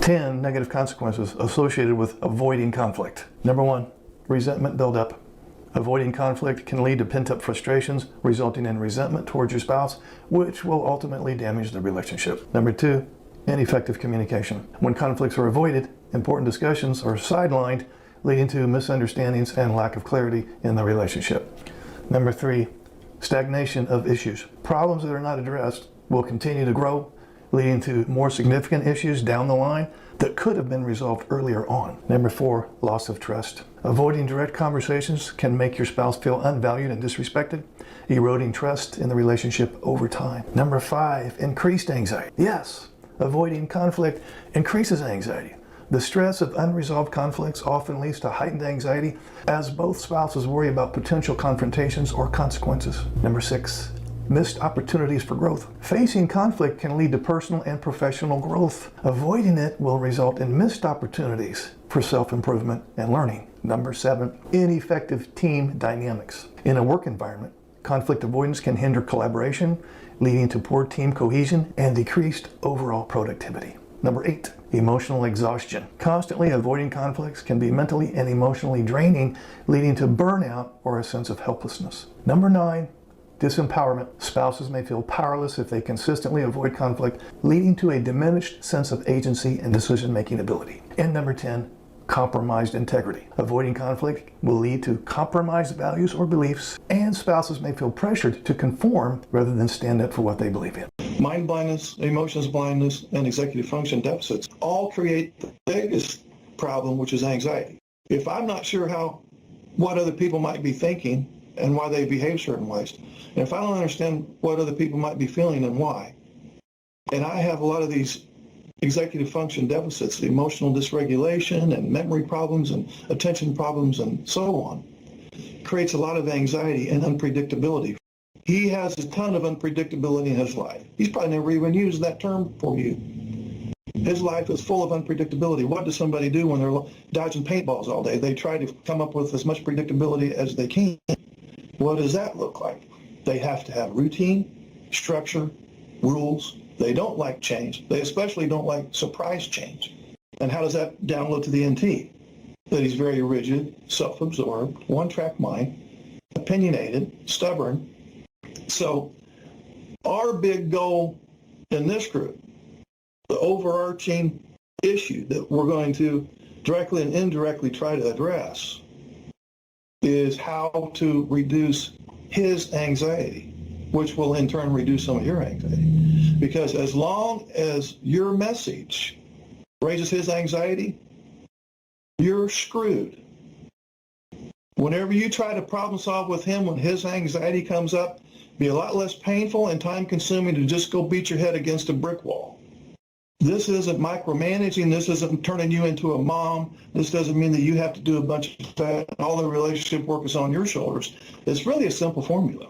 10 negative consequences associated with avoiding conflict. Number 1, resentment buildup. Avoiding conflict can lead to pent-up frustrations, resulting in resentment towards your spouse, which will ultimately damage the relationship. Number 2, ineffective communication. When conflicts are avoided, important discussions are sidelined, leading to misunderstandings and lack of clarity in the relationship. Number 3, stagnation of issues. Problems that are not addressed will continue to grow, leading to more significant issues down the line that could have been resolved earlier on. Number 4, loss of trust. Avoiding direct conversations can make your spouse feel unvalued and disrespected, eroding trust in the relationship over time. Number 5, increased anxiety. Yes, avoiding conflict increases anxiety. The stress of unresolved conflicts often leads to heightened anxiety as both spouses worry about potential confrontations or consequences. Number 6, missed opportunities for growth. Facing conflict can lead to personal and professional growth. Avoiding it will result in missed opportunities for self-improvement and learning. Number 7, ineffective team dynamics. In a work environment, conflict avoidance can hinder collaboration, leading to poor team cohesion and decreased overall productivity. Number 8, emotional exhaustion. Constantly avoiding conflicts can be mentally and emotionally draining, leading to burnout or a sense of helplessness. Number 9, disempowerment. Spouses may feel powerless if they consistently avoid conflict, leading to a diminished sense of agency and decision-making ability. And number 10, compromised integrity. Avoiding conflict will lead to compromised values or beliefs, and spouses may feel pressured to conform rather than stand up for what they believe in. Mind blindness, emotions blindness, and executive function deficits all create the biggest problem, which is anxiety. If I'm not sure what other people might be thinking and why they behave certain ways, and if I don't understand what other people might be feeling and why, and I have a lot of these executive function deficits, the emotional dysregulation and memory problems and attention problems and so on, creates a lot of anxiety and unpredictability. He has a ton of unpredictability in his life. He's probably never even used that term for you. His life is full of unpredictability. What does somebody do when they're dodging paintballs all day? They try to come up with as much predictability as they can. What does that look like? They have to have routine, structure, rules. They don't like change. They especially don't like surprise change. And how does that download to the NT? That he's very rigid, self-absorbed, one-track mind, opinionated, stubborn. So our big goal in this group, the overarching issue that we're going to directly and indirectly try to address, is how to reduce his anxiety, which will in turn reduce some of your anxiety. Because as long as your message raises his anxiety, you're screwed. Whenever you try to problem solve with him when his anxiety comes up, be a lot less painful and time consuming to just go beat your head against a brick wall. This isn't micromanaging. This isn't turning you into a mom. This doesn't mean that you have to do a bunch of that. All the relationship work is on your shoulders. It's really a simple formula.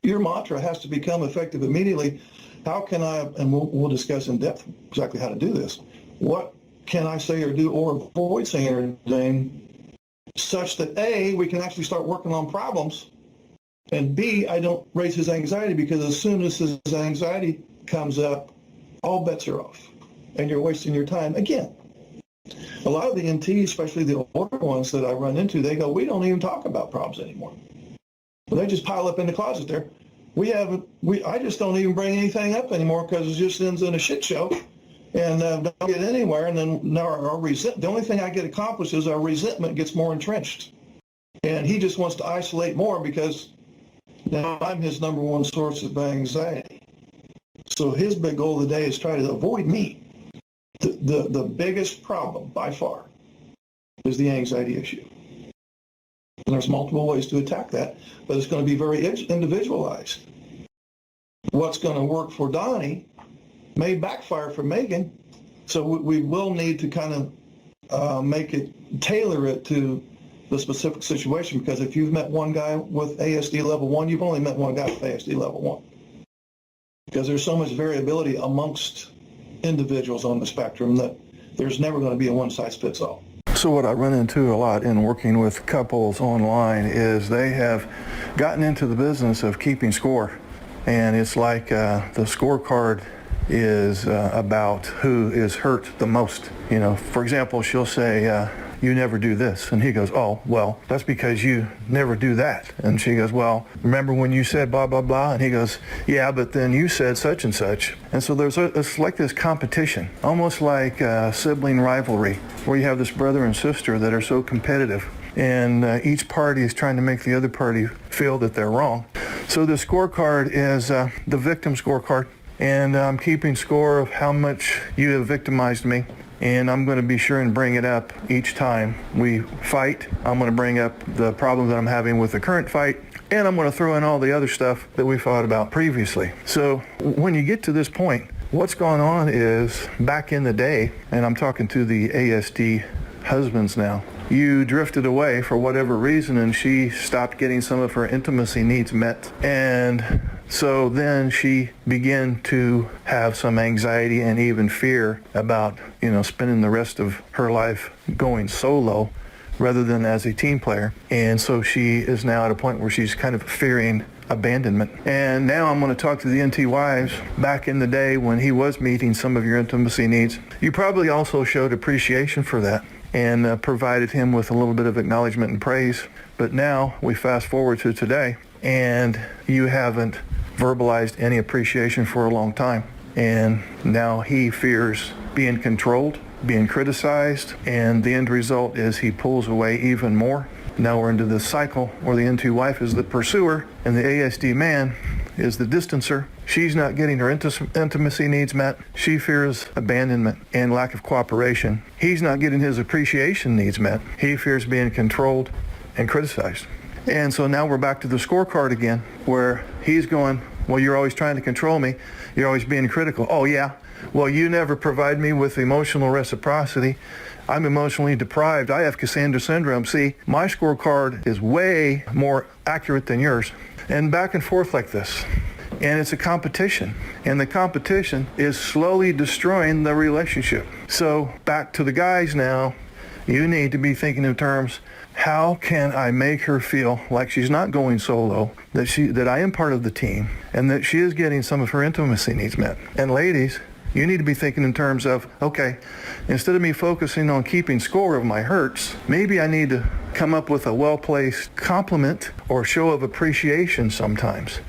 Your mantra has to become effective immediately. How can I, and we'll discuss in depth exactly how to do this. What can I say or do or avoid saying or doing such that A, we can actually start working on problems, and B, I don't raise his anxiety, because as soon as his anxiety comes up, all bets are off, and you're wasting your time again. A lot of the NTs, especially the older ones that I run into, they go, we don't even talk about problems anymore. Well, they just pile up in the closet there. I just don't even bring anything up anymore because it just ends in a shit show and don't get anywhere. And then now the only thing I get accomplished is our resentment gets more entrenched. And he just wants to isolate more because now I'm his number one source of anxiety. So his big goal of the day is try to avoid me. The biggest problem by far is the anxiety issue. And there's multiple ways to attack that, but it's going to be very individualized. What's going to work for Donnie may backfire for Megan, so we will need to kind of tailor it to the specific situation, because if you've met one guy with ASD level 1, you've only met one guy with ASD level 1. Because there's so much variability amongst individuals on the spectrum that there's never going to be a one-size-fits-all. So what I run into a lot in working with couples online is they have gotten into the business of keeping score. And it's like the scorecard is about who is hurt the most. You know, for example, she'll say, you never do this. And he goes, oh, well, that's because you never do that. And she goes, well, remember when you said blah, blah, blah? And he goes, yeah, but then you said such and such. And so it's like this competition, almost like sibling rivalry, where you have this brother and sister that are so competitive. And each party is trying to make the other party feel that they're wrong. So the scorecard is the victim scorecard. And I'm keeping score of how much you have victimized me. And I'm going to be sure and bring it up each time we fight. I'm going to bring up the problem that I'm having with the current fight, and I'm going to throw in all the other stuff that we thought about previously. So when you get to this point, what's going on is back in the day, and I'm talking to the ASD husbands now, you drifted away for whatever reason and she stopped getting some of her intimacy needs met. And so then she began to have some anxiety and even fear about, spending the rest of her life going solo rather than as a team player. And so she is now at a point where she's kind of fearing abandonment. And now I'm going to talk to the NT wives. Back in the day when he was meeting some of your intimacy needs, you probably also showed appreciation for that and provided him with a little bit of acknowledgement and praise. But now we fast forward to today, and you haven't verbalized any appreciation for a long time. And now he fears being controlled, being criticized, and the end result is he pulls away even more. Now we're into this cycle where the NT wife is the pursuer and the ASD man is the distancer. She's not getting her intimacy needs met. She fears abandonment and lack of cooperation. He's not getting his appreciation needs met. He fears being controlled and criticized. And so now we're back to the scorecard again, where he's going, well, you're always trying to control me. You're always being critical. Oh, yeah. Well, you never provide me with emotional reciprocity. I'm emotionally deprived. I have Cassandra syndrome. See, my scorecard is way more accurate than yours. And back and forth like this. And it's a competition. And the competition is slowly destroying the relationship. So back to the guys now, you need to be thinking in terms, how can I make her feel like she's not going solo, that I am part of the team, and that she is getting some of her intimacy needs met. And ladies, you need to be thinking in terms of, okay, instead of me focusing on keeping score of my hurts, maybe I need to come up with a well-placed compliment or show of appreciation sometimes.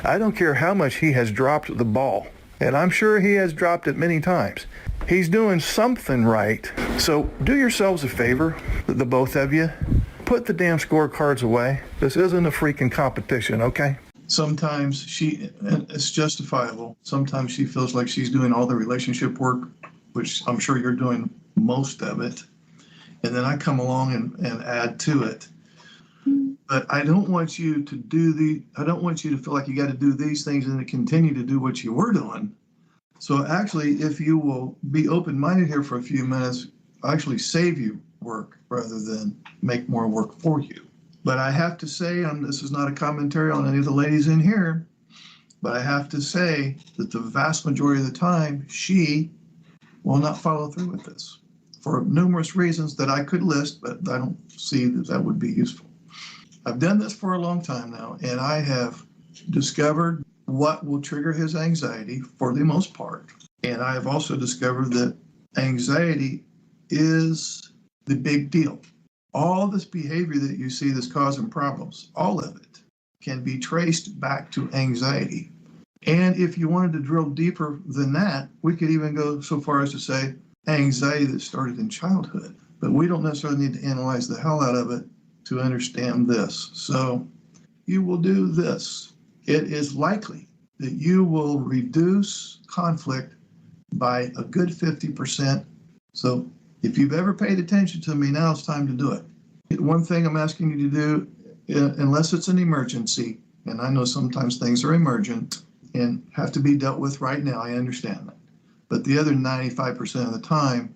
I don't care how much he has dropped the ball, and I'm sure he has dropped it many times. He's doing something right. So do yourselves a favor, the both of you. Put the damn scorecards away. This isn't a freaking competition, okay? Sometimes it's justifiable. Sometimes she feels like she's doing all the relationship work, which I'm sure you're doing most of it. And then I come along and add to it. But I don't want you to feel like you got to do these things and to continue to do what you were doing. So actually, if you will be open-minded here for a few minutes, I'll actually save you work rather than make more work for you. But I have to say, this is not a commentary on any of the ladies in here, but I have to say that the vast majority of the time, she will not follow through with this for numerous reasons that I could list, but I don't see that would be useful. I've done this for a long time now, and I have discovered what will trigger his anxiety for the most part. And I have also discovered that anxiety is the big deal. All this behavior that you see that's causing problems, all of it can be traced back to anxiety. And if you wanted to drill deeper than that, we could even go so far as to say anxiety that started in childhood. But we don't necessarily need to analyze the hell out of it to understand this. So you will do this. It is likely that you will reduce conflict by a good 50%. So if you've ever paid attention to me, now it's time to do it. One thing I'm asking you to do, unless it's an emergency, and I know sometimes things are emergent and have to be dealt with right now, I understand that. But the other 95% of the time,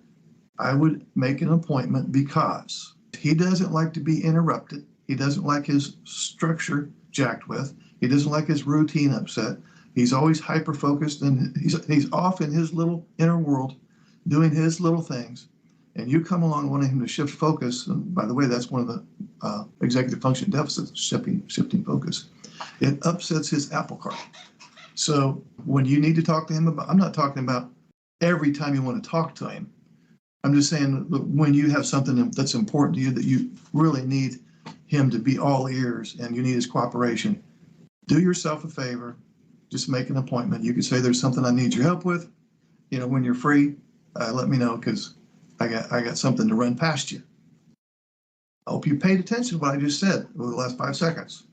I would make an appointment because he doesn't like to be interrupted. He doesn't like his structure jacked with. He doesn't like his routine upset. He's always hyper-focused, and he's off in his little inner world doing his little things. And you come along wanting him to shift focus. And by the way, that's one of the executive function deficits, shifting focus. It upsets his apple cart. So when you need to talk to him about, I'm not talking about every time you want to talk to him. I'm just saying when you have something that's important to you that you really need him to be all ears and you need his cooperation, do yourself a favor, just make an appointment. You could say there's something I need your help with. When you're free, let me know because I got something to run past you. I hope you paid attention to what I just said over the last 5 seconds.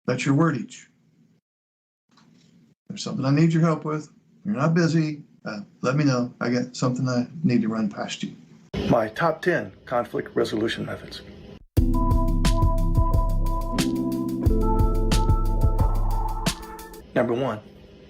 That's your word each. There's something I need your help with. You're not busy. Let me know. I got something I need to run past you. My top 10 conflict resolution methods. Number 1,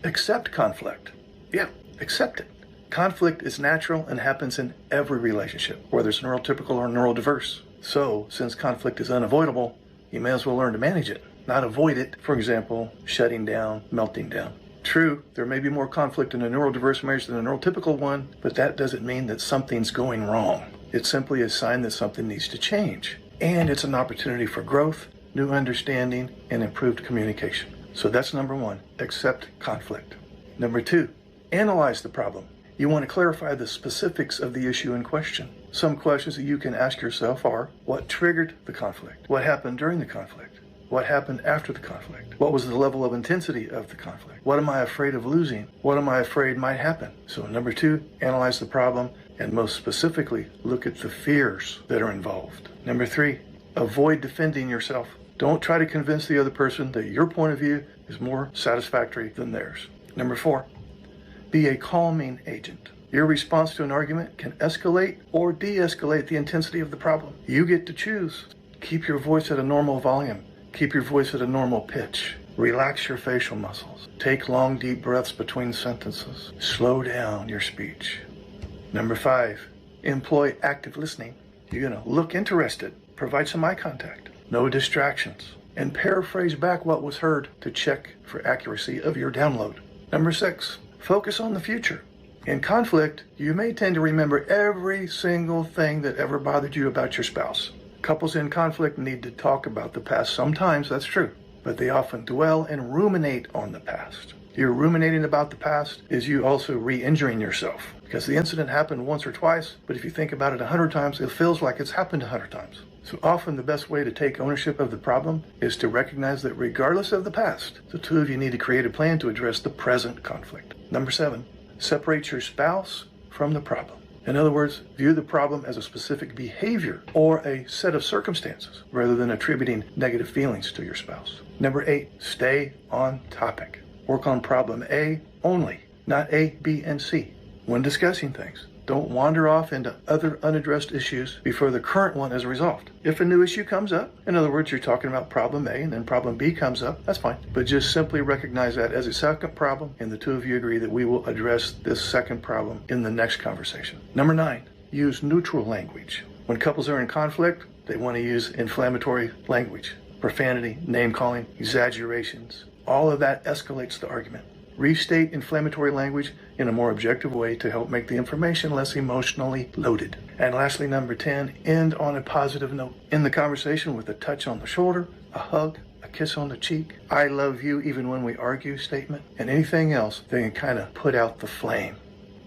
accept conflict. Yeah, accept it. Conflict is natural and happens in every relationship, whether it's neurotypical or neurodiverse. So, since conflict is unavoidable, you may as well learn to manage it, not avoid it. For example, shutting down, melting down. True, there may be more conflict in a neurodiverse marriage than a neurotypical one, but that doesn't mean that something's going wrong. It's simply a sign that something needs to change. And it's an opportunity for growth, new understanding, and improved communication. So that's number 1, accept conflict. Number 2, analyze the problem. You want to clarify the specifics of the issue in question. Some questions that you can ask yourself are, what triggered the conflict? What happened during the conflict? What happened after the conflict? What was the level of intensity of the conflict? What am I afraid of losing? What am I afraid might happen? So number 2, analyze the problem and most specifically, look at the fears that are involved. Number 3, avoid defending yourself. Don't try to convince the other person that your point of view is more satisfactory than theirs. Number 4, be a calming agent. Your response to an argument can escalate or de-escalate the intensity of the problem. You get to choose. Keep your voice at a normal volume. Keep your voice at a normal pitch. Relax your facial muscles. Take long, deep breaths between sentences. Slow down your speech. Number 5, employ active listening. You're going to look interested. Provide some eye contact. No distractions. And paraphrase back what was heard to check for accuracy of your download. Number 6, focus on the future. In conflict, you may tend to remember every single thing that ever bothered you about your spouse. Couples in conflict need to talk about the past sometimes, that's true, but they often dwell and ruminate on the past. Your ruminating about the past is you also re-injuring yourself because the incident happened once or twice, but if you think about it 100 times, it feels like it's happened 100 times. So often the best way to take ownership of the problem is to recognize that regardless of the past, the two of you need to create a plan to address the present conflict. Number 7, separate your spouse from the problem. In other words, view the problem as a specific behavior or a set of circumstances rather than attributing negative feelings to your spouse. Number 8, stay on topic. Work on problem A only, not A, B, and C. When discussing things, don't wander off into other unaddressed issues before the current one is resolved. If a new issue comes up, in other words, you're talking about problem A and then problem B comes up, that's fine. But just simply recognize that as a second problem and the two of you agree that we will address this second problem in the next conversation. Number 9, use neutral language. When couples are in conflict, they want to use inflammatory language. Profanity, name-calling, exaggerations. All of that escalates the argument. Restate inflammatory language in a more objective way to help make the information less emotionally loaded. And lastly, number 10, end on a positive note. End the conversation with a touch on the shoulder, a hug, a kiss on the cheek, I love you even when we argue statement, and anything else that can kind of put out the flame.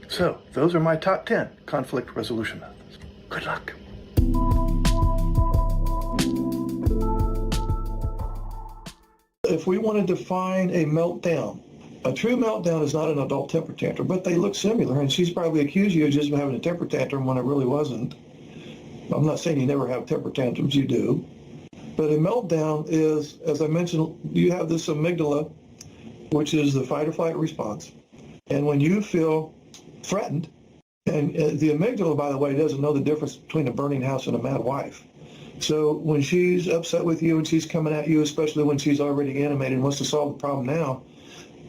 So, those are my top 10 conflict resolution methods. Good luck. If we want to define a meltdown, a true meltdown is not an adult temper tantrum, but they look similar, and she's probably accused you of just having a temper tantrum when it really wasn't. I'm not saying you never have temper tantrums, you do. But a meltdown is, as I mentioned, you have this amygdala, which is the fight or flight response. And when you feel threatened, and the amygdala, by the way, doesn't know the difference between a burning house and a mad wife. So when she's upset with you and she's coming at you, especially when she's already animated and wants to solve the problem now,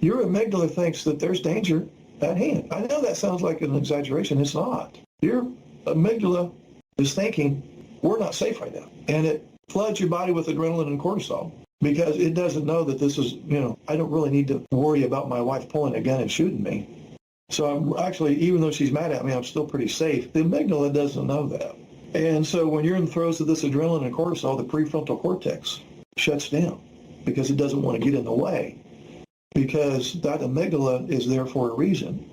your amygdala thinks that there's danger at hand. I know that sounds like an exaggeration. It's not. Your amygdala is thinking, we're not safe right now. And it floods your body with adrenaline and cortisol because it doesn't know that this is, I don't really need to worry about my wife pulling a gun and shooting me. So I'm actually, even though she's mad at me, I'm still pretty safe. The amygdala doesn't know that. And so when you're in the throes of this adrenaline and cortisol, the prefrontal cortex shuts down because it doesn't want to get in the way. because that amygdala is there for a reason.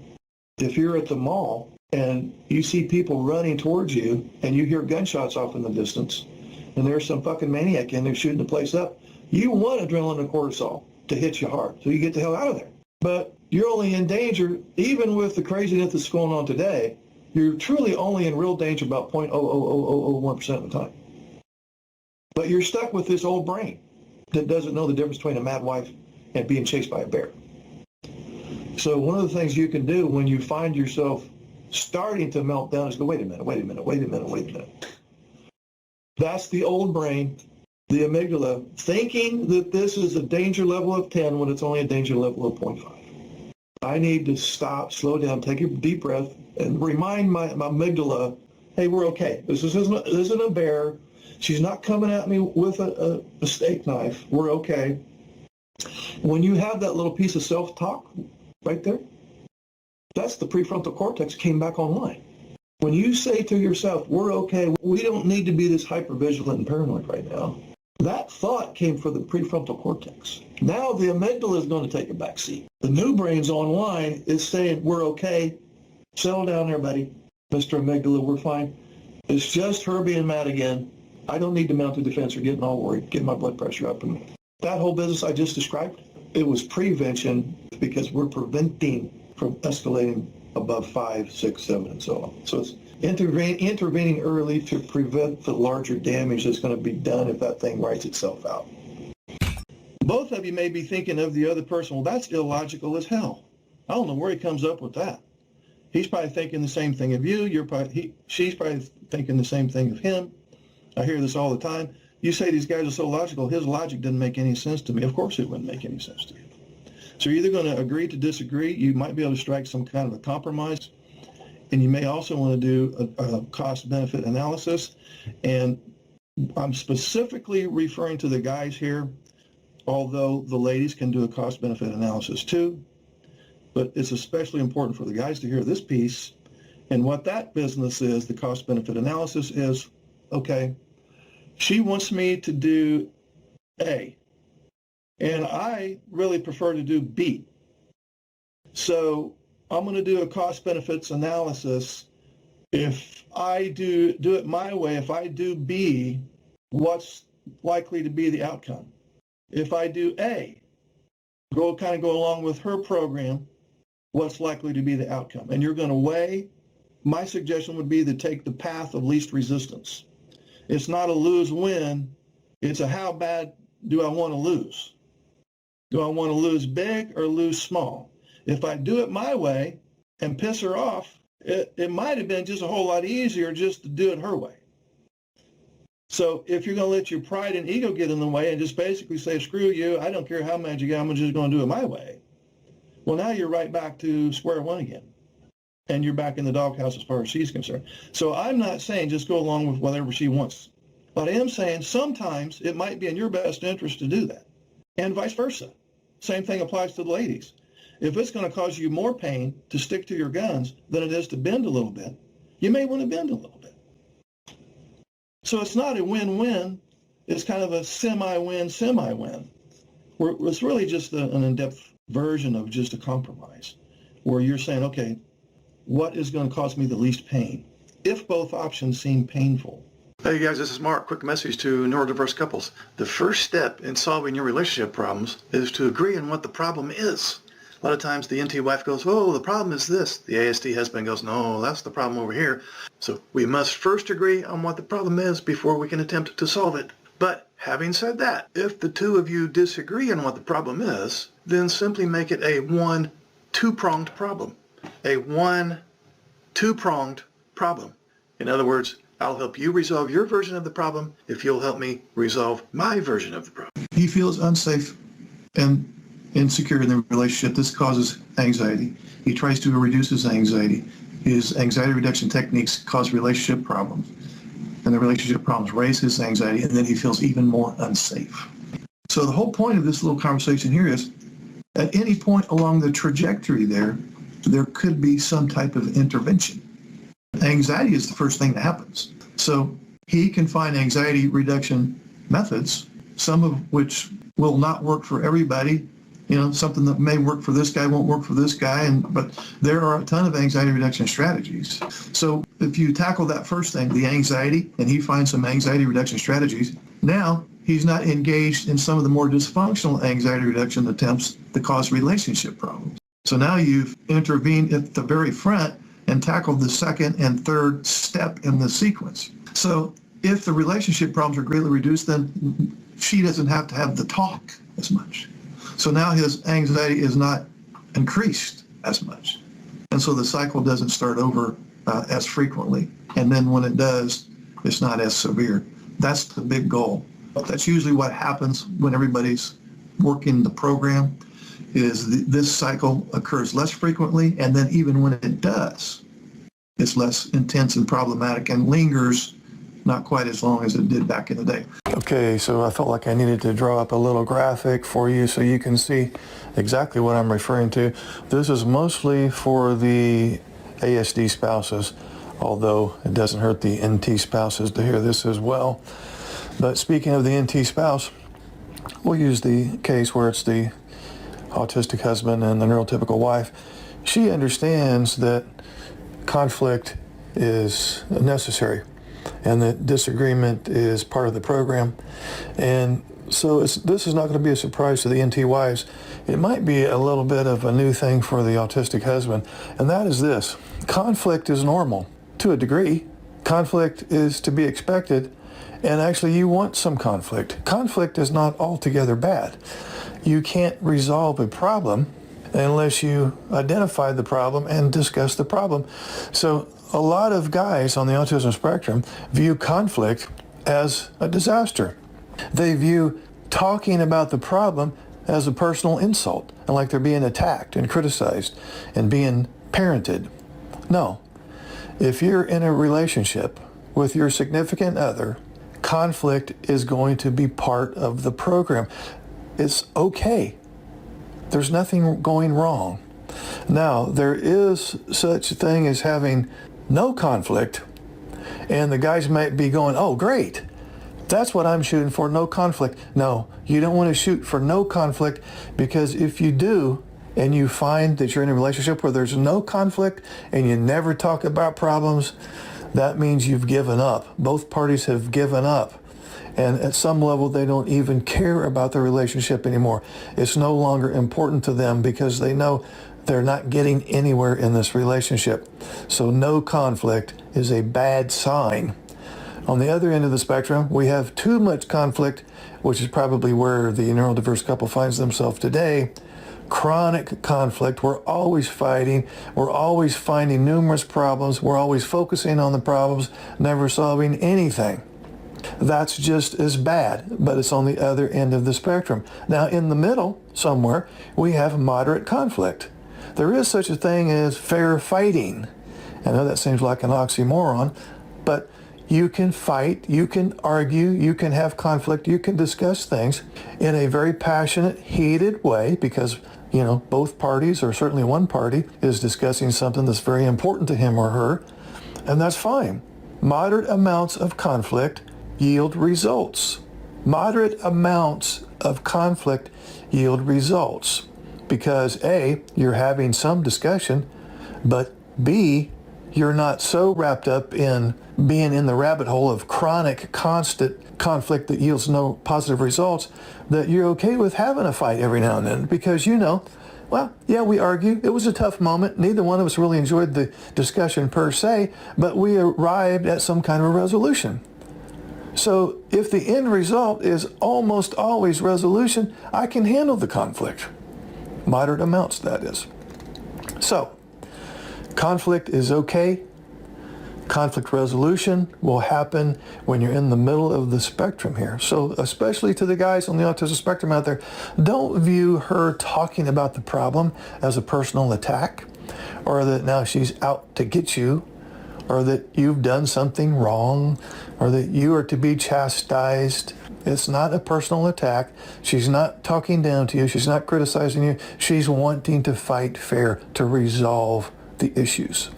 If you're at the mall and you see people running towards you and you hear gunshots off in the distance and there's some fucking maniac in there shooting the place up, you want adrenaline and cortisol to hit you hard so you get the hell out of there. But you're only in danger, even with the craziness that's going on today, you're truly only in real danger about 0.00001% of the time. But you're stuck with this old brain that doesn't know the difference between a mad wife and being chased by a bear. So one of the things you can do when you find yourself starting to melt down is go, wait a minute. That's the old brain, the amygdala, thinking that this is a danger level of 10 when it's only a danger level of 0.5. I need to stop, slow down, take a deep breath, and remind my amygdala, hey, we're okay. This isn't a bear. She's not coming at me with a steak knife. We're okay. When you have that little piece of self-talk right there, that's the prefrontal cortex came back online. When you say to yourself, we're okay, we don't need to be this hypervigilant and paranoid right now, that thought came from the prefrontal cortex. Now the amygdala is going to take a back seat. The new brain's online is saying, we're okay, settle down there, buddy. Mr. Amygdala, we're fine. It's just her being mad again. I don't need to mount a defense or getting all worried, get my blood pressure up. And that whole business I just described, it was prevention because we're preventing from escalating above 5, 6, 7, and so on. So it's intervening early to prevent the larger damage that's going to be done if that thing writes itself out. Both of you may be thinking of the other person, well, that's illogical as hell. I don't know where he comes up with that. He's probably thinking the same thing of you. She's probably thinking the same thing of him. I hear this all the time. You say these guys are so logical. His logic didn't make any sense to me. Of course it wouldn't make any sense to you. So you're either going to agree to disagree. You might be able to strike some kind of a compromise. And you may also want to do a cost-benefit analysis. And I'm specifically referring to the guys here, although the ladies can do a cost-benefit analysis too. But it's especially important for the guys to hear this piece. And what that business is, the cost-benefit analysis is, okay, she wants me to do A, and I really prefer to do B. So I'm going to do a cost-benefits analysis. If I do it my way, if I do B, what's likely to be the outcome? If I do A, go along with her program, what's likely to be the outcome? And you're going to weigh. My suggestion would be to take the path of least resistance. It's not a lose-win. It's a how bad do I want to lose? Do I want to lose big or lose small? If I do it my way and piss her off, it might have been just a whole lot easier just to do it her way. So if you're going to let your pride and ego get in the way and just basically say, screw you, I don't care how mad you get, I'm just going to do it my way. Well, now you're right back to square one again. And you're back in the doghouse as far as she's concerned. So I'm not saying just go along with whatever she wants. But I am saying sometimes it might be in your best interest to do that. And vice versa. Same thing applies to the ladies. If it's going to cause you more pain to stick to your guns than it is to bend a little bit, you may want to bend a little bit. So it's not a win-win. It's kind of a semi-win, semi-win. It's really just an in-depth version of just a compromise where you're saying, okay, what is going to cause me the least pain if both options seem painful? Hey guys, this is Mark. Quick message to neurodiverse couples. The first step in solving your relationship problems is to agree on what the problem is. A lot of times the NT wife goes, oh, the problem is this. The ASD husband goes, no, that's the problem over here. So we must first agree on what the problem is before we can attempt to solve it. But having said that, if the two of you disagree on what the problem is, then simply make it a two-pronged problem. A two-pronged problem. In other words, I'll help you resolve your version of the problem if you'll help me resolve my version of the problem. He feels unsafe and insecure in the relationship. This causes anxiety. He tries to reduce his anxiety. His anxiety reduction techniques cause relationship problems. And the relationship problems raise his anxiety, and then he feels even more unsafe. So the whole point of this little conversation here is, at any point along the trajectory there could be some type of intervention. Anxiety is the first thing that happens. So he can find anxiety reduction methods, some of which will not work for everybody, something that may work for this guy won't work for this guy, but there are a ton of anxiety reduction strategies. So if you tackle that first thing, the anxiety, and he finds some anxiety reduction strategies, now he's not engaged in some of the more dysfunctional anxiety reduction attempts that cause relationship problems. So now you've intervened at the very front and tackled the second and third step in the sequence. So if the relationship problems are greatly reduced, then she doesn't have to have the talk as much. So now his anxiety is not increased as much. And so the cycle doesn't start over as frequently. And then when it does, it's not as severe. That's the big goal. That's usually what happens when everybody's working the program, is this cycle occurs less frequently, and then even when it does, it's less intense and problematic and lingers not quite as long as it did back in the day. Okay, so I felt like I needed to draw up a little graphic for you so you can see exactly what I'm referring to. This is mostly for the ASD spouses, although it doesn't hurt the NT spouses to hear this as well. But speaking of the NT spouse, we'll use the case where it's the autistic husband and the neurotypical wife. She understands that conflict is necessary and that disagreement is part of the program. And so this is not going to be a surprise to the NT wives. It might be a little bit of a new thing for the autistic husband, and that is this. Conflict is normal to a degree. Conflict is to be expected, and actually you want some conflict. Conflict is not altogether bad. You can't resolve a problem unless you identify the problem and discuss the problem. So a lot of guys on the autism spectrum view conflict as a disaster. They view talking about the problem as a personal insult and like they're being attacked and criticized and being parented. No. If you're in a relationship with your significant other, conflict is going to be part of the program. It's okay. There's nothing going wrong. Now, there is such a thing as having no conflict, and the guys might be going, oh, great. That's what I'm shooting for, no conflict. No, you don't want to shoot for no conflict, because if you do, and you find that you're in a relationship where there's no conflict and you never talk about problems, that means you've given up. Both parties have given up. And at some level, they don't even care about the relationship anymore. It's no longer important to them because they know they're not getting anywhere in this relationship. So no conflict is a bad sign. On the other end of the spectrum, we have too much conflict, which is probably where the neurodiverse couple finds themselves today. Chronic conflict. We're always fighting. We're always finding numerous problems. We're always focusing on the problems, never solving anything. That's just as bad, but it's on the other end of the spectrum. Now, in the middle, somewhere, we have moderate conflict. There is such a thing as fair fighting. I know that seems like an oxymoron, but you can fight, you can argue, you can have conflict, you can discuss things in a very passionate, heated way because, both parties, or certainly one party, is discussing something that's very important to him or her, and that's fine. Moderate amounts of conflict yield results. Moderate amounts of conflict yield results because A, you're having some discussion, but B, you're not so wrapped up in being in the rabbit hole of chronic, constant conflict that yields no positive results that you're okay with having a fight every now and then because we argue. It was a tough moment. Neither one of us really enjoyed the discussion per se, but we arrived at some kind of a resolution. So if the end result is almost always resolution, I can handle the conflict. Moderate amounts, that is. So, conflict is okay. Conflict resolution will happen when you're in the middle of the spectrum here. So especially to the guys on the autism spectrum out there, don't view her talking about the problem as a personal attack, or that now she's out to get you, or that you've done something wrong, or that you are to be chastised. It's not a personal attack. She's not talking down to you. She's not criticizing you. She's wanting to fight fair to resolve the issues.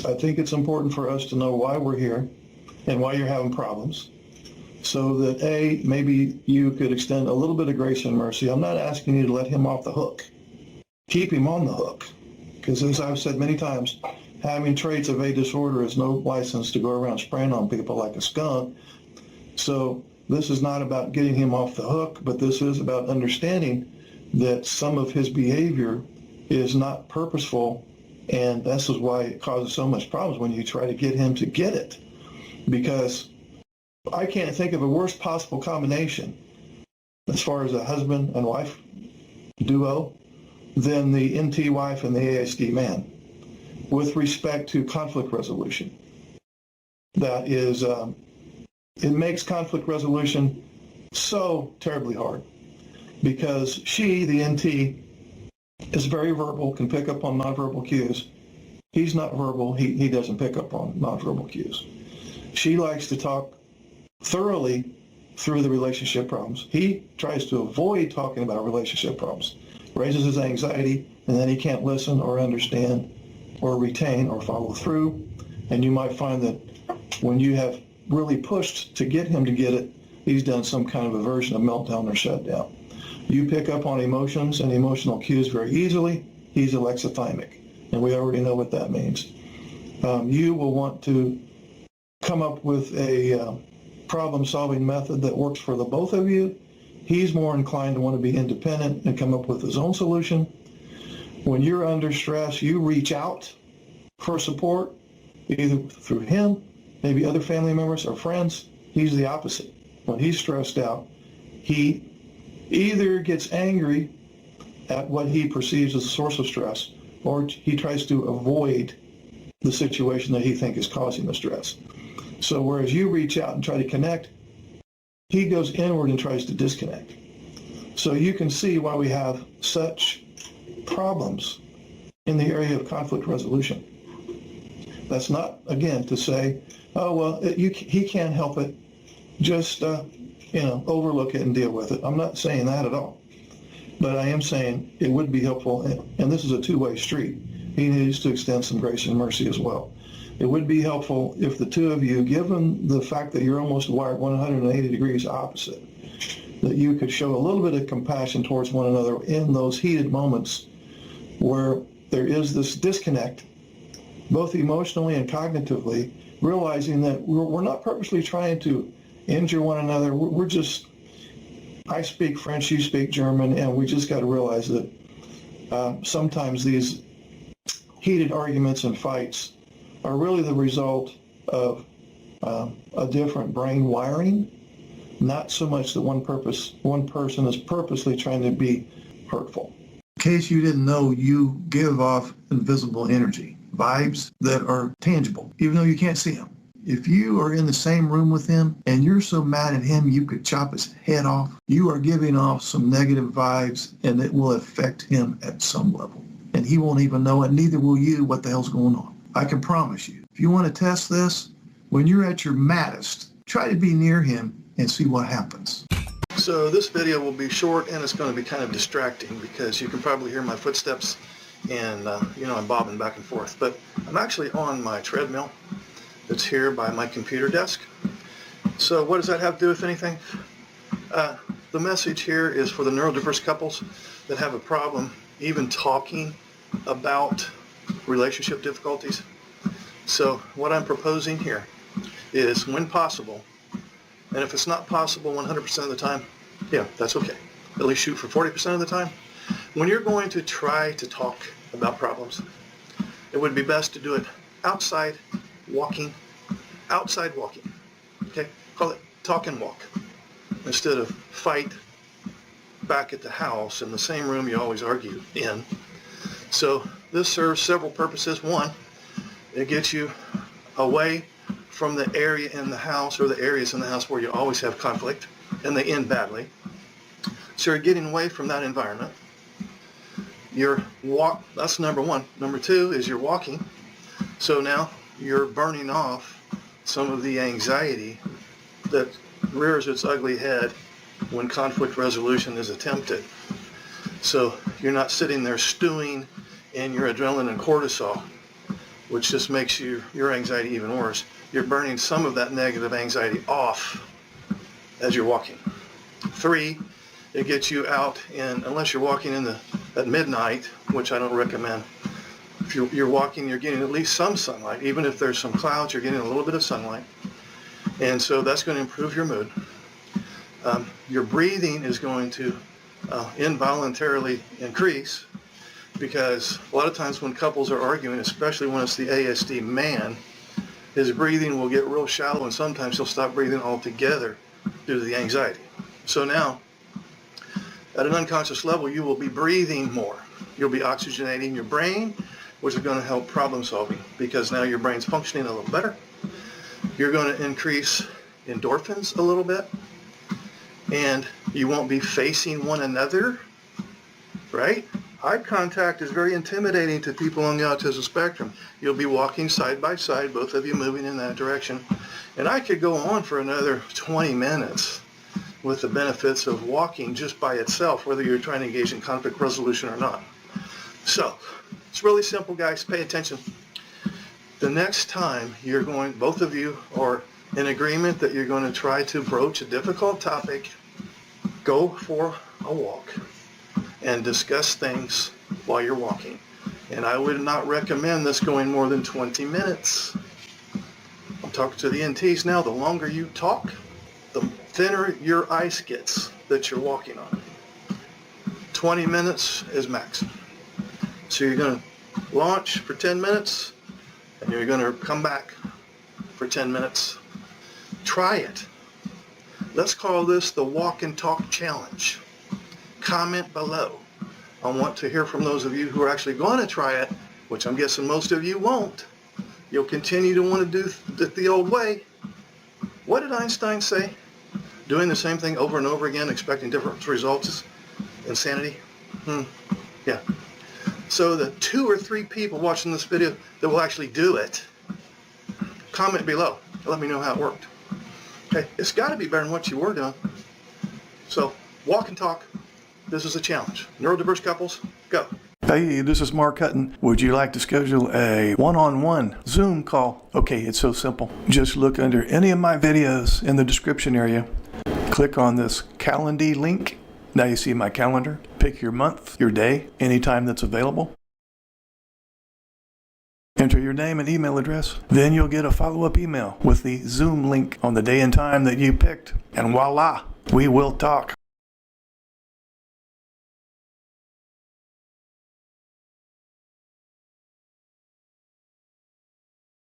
I think it's important for us to know why we're here and why you're having problems, so that maybe you could extend a little bit of grace and mercy. I'm not asking you to let him off the hook. Keep him on the hook, because as I've said many times, having traits of a disorder is no license to go around spraying on people like a skunk. So this is not about getting him off the hook, but this is about understanding that some of his behavior is not purposeful, and this is why it causes so much problems when you try to get him to get it. Because I can't think of a worst possible combination as far as a husband and wife duo than the NT wife and the ASD man with respect to conflict resolution. That is, it makes conflict resolution so terribly hard because she, the NT, is very verbal, can pick up on nonverbal cues. He's not verbal. He doesn't pick up on nonverbal cues. She likes to talk thoroughly through the relationship problems. He tries to avoid talking about relationship problems, raises his anxiety, and then he can't listen or understand or retain or follow through. And you might find that when you have really pushed to get him to get it, he's done some kind of a version of meltdown or shutdown. You pick up on emotions and emotional cues very easily. He's alexithymic, and we already know what that means. You will want to come up with a problem-solving method that works for the both of you. He's more inclined to want to be independent and come up with his own solution. When you're under stress, you reach out for support, either through him, maybe other family members or friends. He's the opposite. When he's stressed out, he either gets angry at what he perceives as a source of stress, or he tries to avoid the situation that he thinks is causing the stress. So whereas you reach out and try to connect, he goes inward and tries to disconnect. So you can see why we have such problems in the area of conflict resolution. That's not, again, to say, oh, well, he can't help it. Just, overlook it and deal with it. I'm not saying that at all. But I am saying it would be helpful, and this is a two-way street. He needs to extend some grace and mercy as well. It would be helpful if the two of you, given the fact that you're almost wired 180 degrees opposite, that you could show a little bit of compassion towards one another in those heated moments where there is this disconnect, both emotionally and cognitively, realizing that we're not purposely trying to injure one another. We're just, I speak French, you speak German, and we just got to realize that sometimes these heated arguments and fights are really the result of a different brain wiring, not so much that one person is purposely trying to be hurtful. In case you didn't know, you give off invisible energy, vibes that are tangible, even though you can't see them. If you are in the same room with him and you're so mad at him you could chop his head off, you are giving off some negative vibes, and it will affect him at some level. And he won't even know it, neither will you, what the hell's going on. I can promise you. If you want to test this, when you're at your maddest, try to be near him and see what happens. So this video will be short, and it's going to be kind of distracting because you can probably hear my footsteps and I'm bobbing back and forth. But I'm actually on my treadmill that's here by my computer desk. So what does that have to do with anything? The message here is for the neurodiverse couples that have a problem even talking about relationship difficulties. So what I'm proposing here is, when possible, and if it's not possible 100% of the time, yeah, that's okay. At least shoot for 40% of the time. When you're going to try to talk about problems, it would be best to do it outside walking, okay? Call it talk and walk, instead of fight back at the house in the same room you always argue in. So this serves several purposes. One, it gets you away from the area in the house, or the areas in the house where you always have conflict and they end badly. So you're getting away from that environment. That's number one. Number two is you're walking. So now you're burning off some of the anxiety that rears its ugly head when conflict resolution is attempted. So you're not sitting there stewing in your adrenaline and cortisol which just makes your anxiety even worse. You're burning some of that negative anxiety off as you're walking. 3, it gets you out unless you're walking at midnight, which I don't recommend. If you're walking, you're getting at least some sunlight. Even if there's some clouds, you're getting a little bit of sunlight. And so that's going to improve your mood. Your breathing is going to involuntarily increase, because a lot of times when couples are arguing, especially when it's the ASD man, his breathing will get real shallow, and sometimes he'll stop breathing altogether due to the anxiety. So now, at an unconscious level, you will be breathing more. You'll be oxygenating your brain, which is going to help problem solving, because now your brain's functioning a little better. You're going to increase endorphins a little bit, and you won't be facing one another, right? Eye contact is very intimidating to people on the autism spectrum. You'll be walking side by side, both of you moving in that direction. And I could go on for another 20 minutes with the benefits of walking just by itself, whether you're trying to engage in conflict resolution or not. So, it's really simple, guys. Pay attention. The next time both of you are in agreement that you're going to try to broach a difficult topic, go for a walk and discuss things while you're walking. And I would not recommend this going more than 20 minutes. I'm talking to the NTs now. The longer you talk, the thinner your ice gets that you're walking on. 20 minutes is max. So you're going to launch for 10 minutes, and you're going to come back for 10 minutes. Try it. Let's call this the Walk and Talk Challenge. Comment below. I want to hear from those of you who are actually going to try it, which I'm guessing most of you won't. You'll continue to want to do it the old way. What did Einstein say? Doing the same thing over and over again, expecting different results is insanity? Yeah. So the 2 or 3 people watching this video that will actually do it, comment below. Let me know how it worked. Okay, it's got to be better than what you were doing. So, walk and talk. This is a challenge. Neurodiverse couples, go. Hey, this is Mark Hutten. Would you like to schedule a one-on-one Zoom call? Okay, it's so simple. Just look under any of my videos in the description area. Click on this Calendar link. Now you see my calendar. Pick your month, your day, anytime that's available. Enter your name and email address. Then you'll get a follow-up email with the Zoom link on the day and time that you picked. And voila, we will talk.